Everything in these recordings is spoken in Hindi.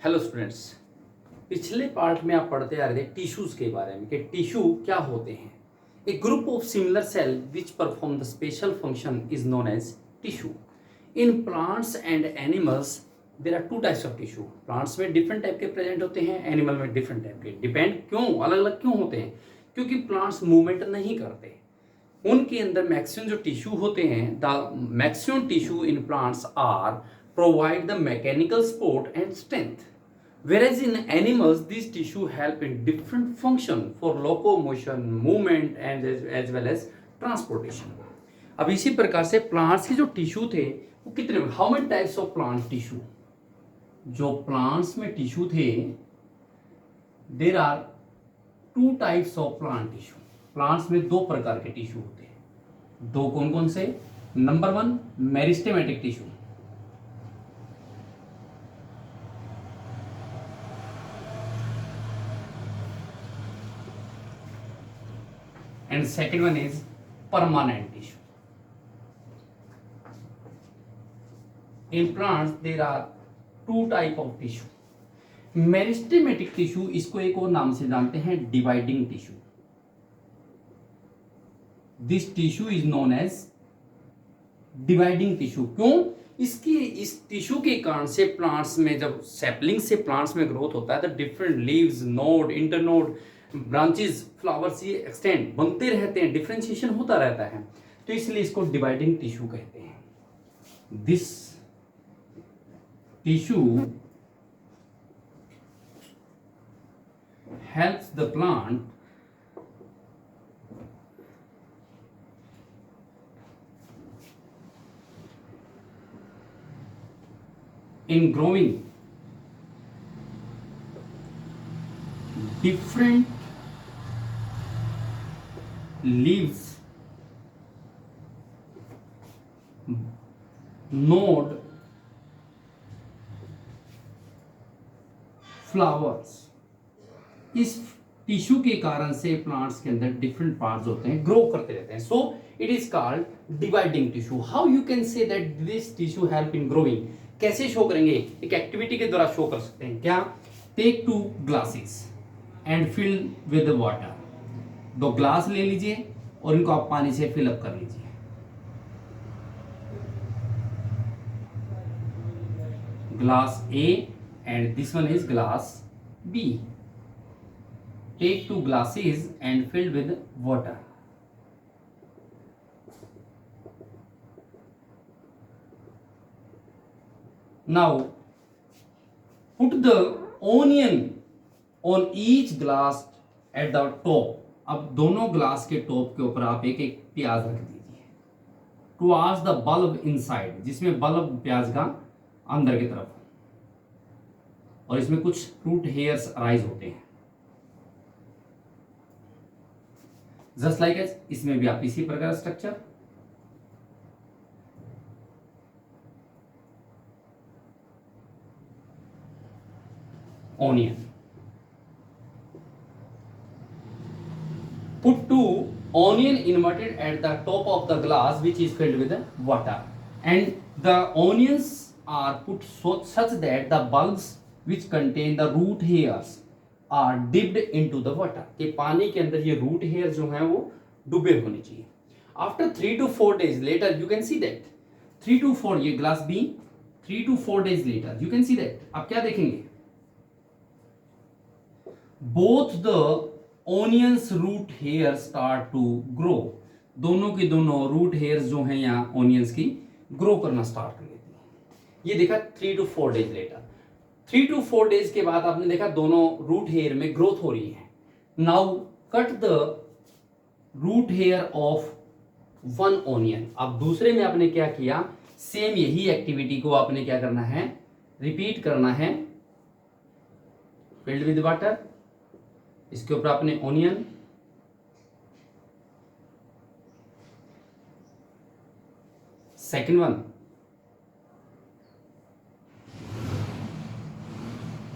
Hello students. पिछले पार्ट में आप पढ़ते आ रहे थे टिश्यूज के बारे में कि टिश्यू क्या होते हैं। A group of similar cell which perform the special function is known as tissue. In plants and animals there are two types of tissue. Plants में डिफरेंट टाइप के प्रेजेंट होते हैं, एनिमल में डिफरेंट टाइप के। डिपेंड क्यों अलग अलग क्यों होते हैं? क्योंकि प्लांट्स मूवमेंट नहीं करते। उनके अंदर मैक्सिमम जो टिश्यू होते हैं, the maximum tissue in plants are provide the mechanical support and strength, whereas in animals these tissue help in different function for locomotion, movement and as well as transportation. अब इसी प्रकार से प्लांट्स के जो टिश्यू थे वो कितने, how many types of plant tissue, जो प्लांट्स में टिश्यू थे there are two types of plant tissue. Plants में दो प्रकार के टिश्यू होते हैं। दो कौन कौन से? Number one meristematic tissue, and second one is permanent tissue. In plants there are two type of tissue. Meristematic tissue, इसको एक और नाम से जानते हैं dividing tissue. This tissue is known as dividing tissue. क्यों? इसकी इस टिश्यू के कारण से प्लांट्स में जब सैपलिंग से प्लांट्स में ग्रोथ होता है तो different leaves, node, internode, branches, flowers ये एक्सटेंड बनते रहते हैं, डिफरेंशिएशन होता रहता है, तो इसलिए इसको डिवाइडिंग टिश्यू कहते हैं। This tissue helps the plant in growing different leaves, node, flowers. इस टिश्यू के कारण से प्लांट्स के अंदर डिफरेंट पार्ट्स होते हैं, ग्रो करते रहते हैं। So it is called dividing tissue. How you can say that this tissue help in growing? कैसे शो करेंगे? एक एक्टिविटी के द्वारा शो कर सकते हैं। क्या? Take two glasses and fill with water. दो ग्लास ले लीजिए और इनको आप पानी से फिलअप कर लीजिए। Glass A and this one is glass B. Take two glasses and fill with water. Now put the onion on each glass at the top. अब दोनों ग्लास के टॉप के ऊपर आप एक एक प्याज रख दीजिए। Towards the bulb inside, जिसमें बल्ब प्याज का अंदर की तरफ, और इसमें कुछ रूट हेयर्स अराइज होते हैं। जस्ट लाइक एज इसमें भी आप इसी प्रकार structure, onion. Put two onion inverted at the top of the glass which is filled with water, and the onions are put such that the bulbs which contain the root hairs are dipped into the water. कि पानी के अंदर ये root hairs जो हैं वो डूबे होने चाहिए। After 3 to 4 days later you can see that 3 to 4, ये glass B, 3 to 4 days later you can see that आप क्या देखेंगे? Both the onions root hairs start to grow. दोनों की दोनों रूट हेयर्स जो हैं यहाँ ऑनियंस की ग्रो करना स्टार्ट कर देती हैं। ये देखा 3 to 4 days letter. 3 to 4 days के बाद आपने देखा दोनों रूट हेयर में ग्रोथ हो रही है। Now cut the root hair of one onion. अब दूसरे में आपने क्या किया? सेम यही एक्टिविटी को आपने क्या करना है? रिपीट करना है। फिल्ड विद वाटर, इसके ऊपर आपने onion, second one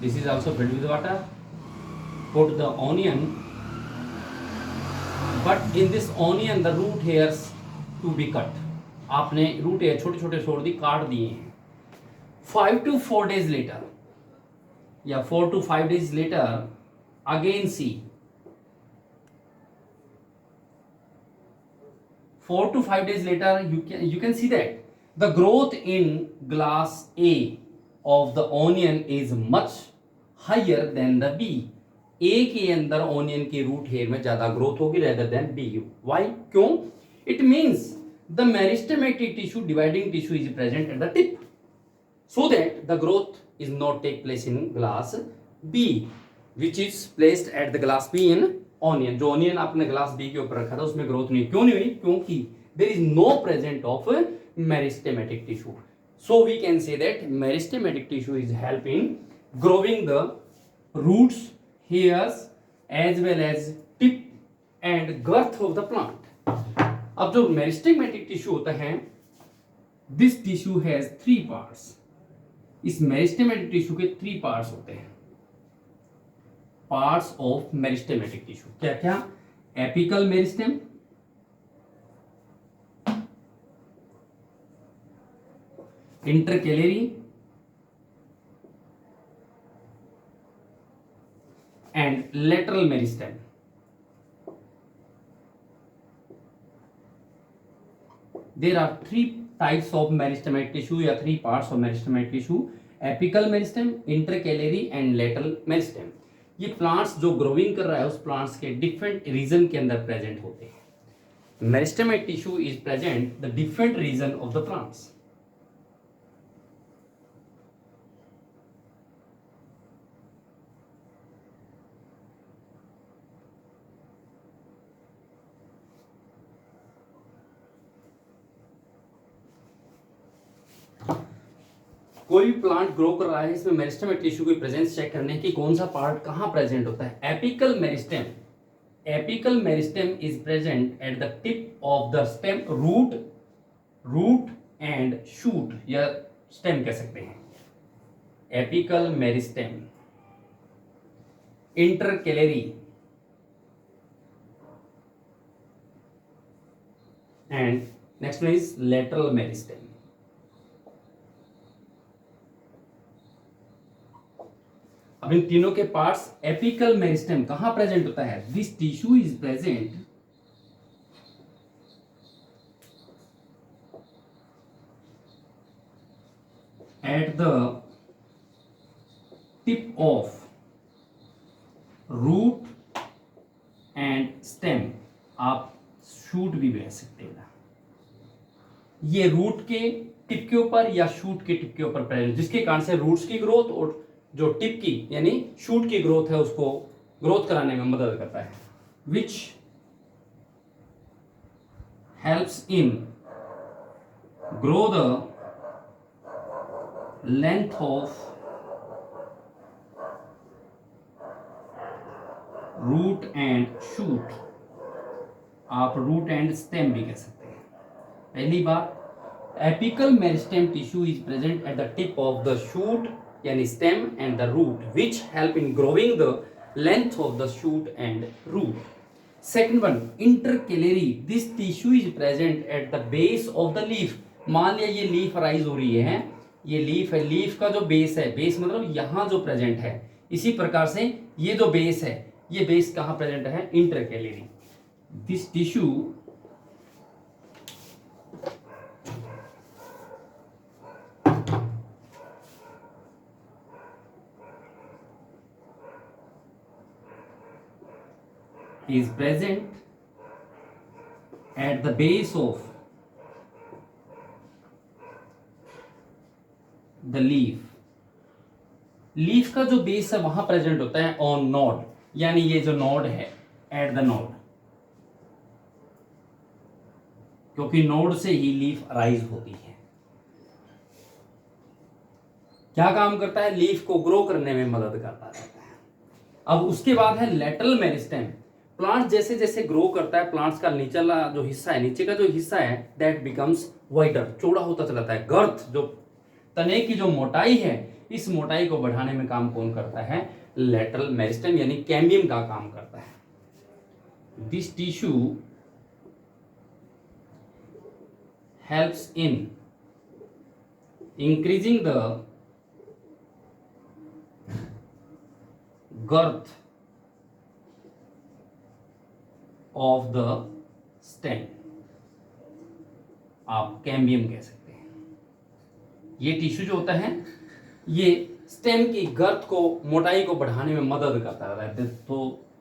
this is also filled with water, put the onion, but in this onion the root hairs to be cut. आपने रूट हेयर छोटे छोटे छोड़ दी, काट दिए हैं। 5 to 4 days later या 4 to 5 days later, again see 4 to 5 days later, you can see that the growth in glass A of the onion is much higher than the B. A के अंदर ऑनियन के रूट हेयर में ज्यादा ग्रोथ होगी रेदर देन बी. वाई? क्यों? It means the meristematic tissue dividing tissue is present at the tip, so that the growth is not take place in glass B, which is placed at the glass B in onion. जो onion आपने glass B के ऊपर रखा था उसमें growth नहीं. क्यों नहीं हुई? क्योंकि there is no present of meristematic tissue. So we can say that meristematic tissue is helping growing the roots, hairs as well as tip and girth of the plant. अब जो meristematic tissue होता है, this tissue has 3 parts. इस मेरिस्टेमेटिक टिश्यू के 3 पार्ट्स होते हैं. पार्ट्स ऑफ मेरिस्टेमेटिक टिश्यू क्या क्या? Apical meristem, intercalary and lateral meristem. There are 3 types of meristematic tissue या 3 parts of meristematic tissue: apical meristem, intercalary and lateral meristem. ये प्लांट्स जो ग्रोइंग कर रहा है उस प्लांट्स के डिफरेंट रीजन के अंदर प्रेजेंट होते हैं. Meristematic tissue is present the different region of the plants. कोई भी प्लांट ग्रो कर रहा है, इसमें मेरिस्टेमेटिक टिश्यू की प्रेजेंस चेक करने की कौन सा पार्ट कहां प्रेजेंट होता है. Apical meristem. Apical meristem is present at the tip of the stem, root and shoot या स्टेम कह सकते हैं. Apical meristem, intercalary and next one is lateral meristem. अब इन तीनों के पार्ट्स. एपिकल मेरिस्टेम कहां प्रेजेंट होता है? This tissue is present at the tip of root and stem. आप शूट भी कह सकते हैं. ये रूट के टिप के ऊपर या शूट के टिप के ऊपर प्रेजेंट, जिसके कारण से रूट्स की ग्रोथ और जो टिप की यानी शूट की ग्रोथ है उसको ग्रोथ कराने में मदद करता है. Which helps in grow the length of root and shoot. आप रूट एंड स्टेम भी कह सकते हैं. पहली बात, apical meristem tissue is present at the tip of the shoot यानी stem and the root, which help in growing the length of the shoot and root. Second one, intercalary. This tissue is present at the base of the leaf. मान लिया ये लीफ राइज हो रही है, ये लीफ है, लीफ का जो बेस है, बेस मतलब यहाँ जो प्रेजेंट है, इसी प्रकार से ये जो बेस है, ये बेस कहाँ प्रेजेंट है? Intercalary. This tissue is present at the base of the leaf. Leaf का जो बेस है वहां प्रेजेंट होता है ऑन नोड, यानी ये जो नोड है एट द नोड, क्योंकि नोड से ही लीफ राइज होती है. क्या काम करता है? लीफ को ग्रो करने में मदद करता रहता है. अब उसके बाद है लेटरल मेरिस्टेम. प्लांट जैसे जैसे ग्रो करता है, प्लांट्स का निचला जो हिस्सा है, नीचे का जो हिस्सा है, दैट बिकम्स वाइडर, चौड़ा होता चला जाता है. गर्थ, जो तने की जो मोटाई है, इस मोटाई को बढ़ाने में काम कौन करता है? लेटरल मेरिस्टेम यानी कैम्बियम का काम करता है. This tissue helps in increasing the girth of the stem, आप कैम्बियम कह सकते हैं। ये टिश्यू जो होता है ये स्टेम की गर्थ को, मोटाई को बढ़ाने में मदद करता है। तो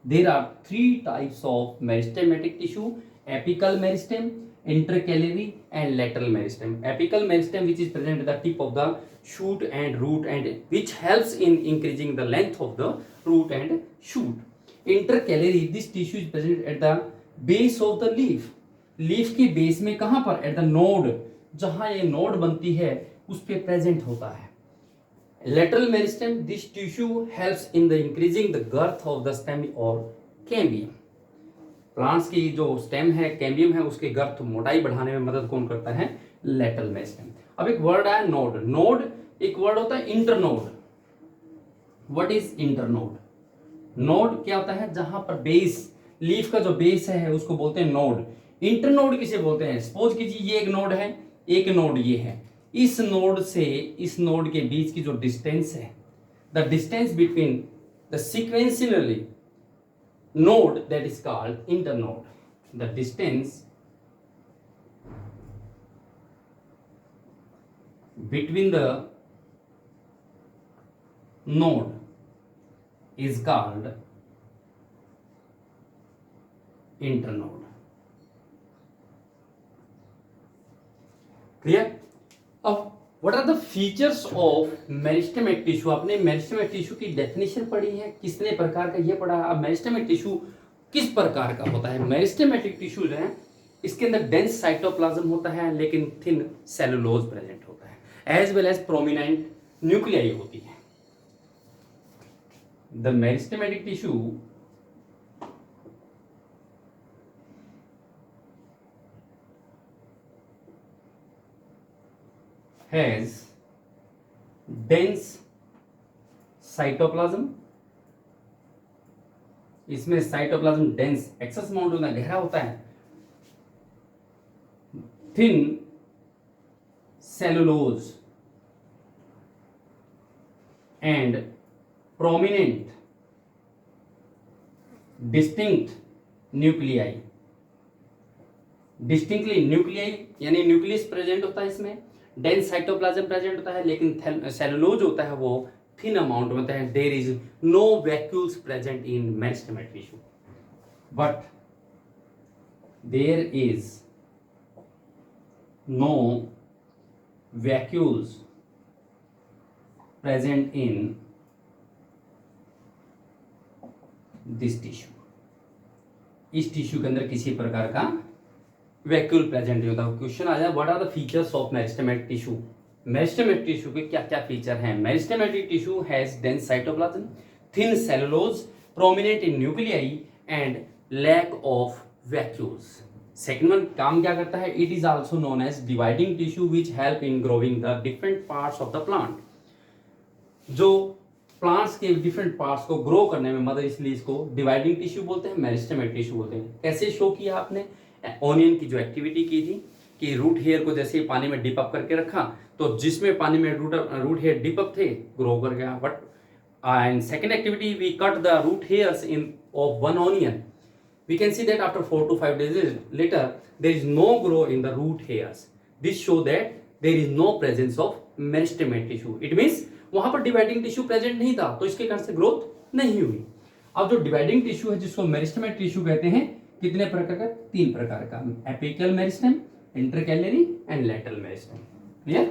there are 3 types of meristematic tissue, apical meristem, intercalary and lateral meristem. Apical meristem which is present at the tip of the shoot and root and which helps in increasing the length of the root and shoot. Intercalary, this tissue is present at the base of the leaf. Leaf के बेस में कहां पर? एट द नोड, जहां ये नोड बनती है उस पे प्रेजेंट होता है। Lateral meristem, this tissue helps in the increasing the girth of the stem और कैम्बियम। प्लांट्स की जो स्टेम है, कैम्बियम है, उसके गर्थ मोटाई बढ़ाने में मदद कौन करता है? Lateral meristem. अब एक वर्ड आया नोड। नोड एक वर्ड होता है internode. What is internode? Node क्या होता है? जहां पर बेस, लीफ का जो बेस है उसको बोलते हैं नोड। इंटरनोड किसे बोलते हैं? सपोज कीजिए ये एक नोड है, एक नोड ये है, इस नोड से इस नोड के बीच की जो डिस्टेंस है, the distance between the sequentially node, that is called internode. The distance between the node is called internode. Clear? अब what are the features of meristematic tissue? आपने मेरिस्टेमेटिक टिश्यू की डेफिनेशन पढ़ी है, कितने प्रकार का ये पढ़ा। अब मेरिस्टेमेटिक टिश्यू किस प्रकार का होता है? मेरिस्टेमेटिक टिश्यू जो है इसके अंदर डेंस साइटोप्लाज्म होता है लेकिन थिन सेलुलोज प्रेजेंट होता है, as well as prominent nuclei होती है। The meristematic tissue has dense cytoplasm, इसमें साइटोप्लाज्म डेंस, एक्सेस अमाउंट होता है, गहरा होता है, thin cellulose and prominent distinct nuclei. Distinctly nuclei यानी न्यूक्लियस प्रेजेंट होता है इसमें, डेंस साइटोप्लाज्म प्रेजेंट होता है, लेकिन सेलुलोज होता है वो थिन अमाउंट में होता है। There is no vacuoles present in meristematic tissue, but there is no vacuoles present in this tissue. इस टिश्यू के अंदर किसी प्रकार का वैक्यूल प्रेजेंट नहीं होता। क्वेश्चन आ जाए what are the features of meristematic tissue? Meristematic tissue के क्या क्या फीचर हैं? Meristematic tissue has dense cytoplasm, thin cellulose, prominent in nuclei and lack of vacuoles. Second one काम क्या करता है? It is also known as dividing tissue which help in growing the different parts of the plant. जो प्लांट्स के डिफरेंट पार्ट्स को ग्रो करने में मदद, इसलिए इसको डिवाइडिंग टिश्यू बोलते हैं, मेरिस्टेमेटिक टिश्यू बोलते हैं। कैसे शो किया आपने? ओनियन की जो एक्टिविटी की थी कि रूट हेयर को जैसे ही पानी में डिप अप करके रखा तो जिसमें पानी में रूट हेयर डिप अप थे ग्रो कर गया। But in second activity we cut the root hairs in of one onion, we can see that after 4 to 5 days later there is no grow in the root hairs. This show that there is no presence of meristematic tissue. It means वहां पर डिवाइडिंग टिश्यू प्रेजेंट नहीं था तो इसके कारण से ग्रोथ नहीं हुई। अब जो डिवाइडिंग टिश्यू है जिसको मेरिस्टेमेटिक टिश्यू कहते हैं, कितने प्रकार का? 3 प्रकार का, apical meristem, intercalary and lateral meristem. Clear?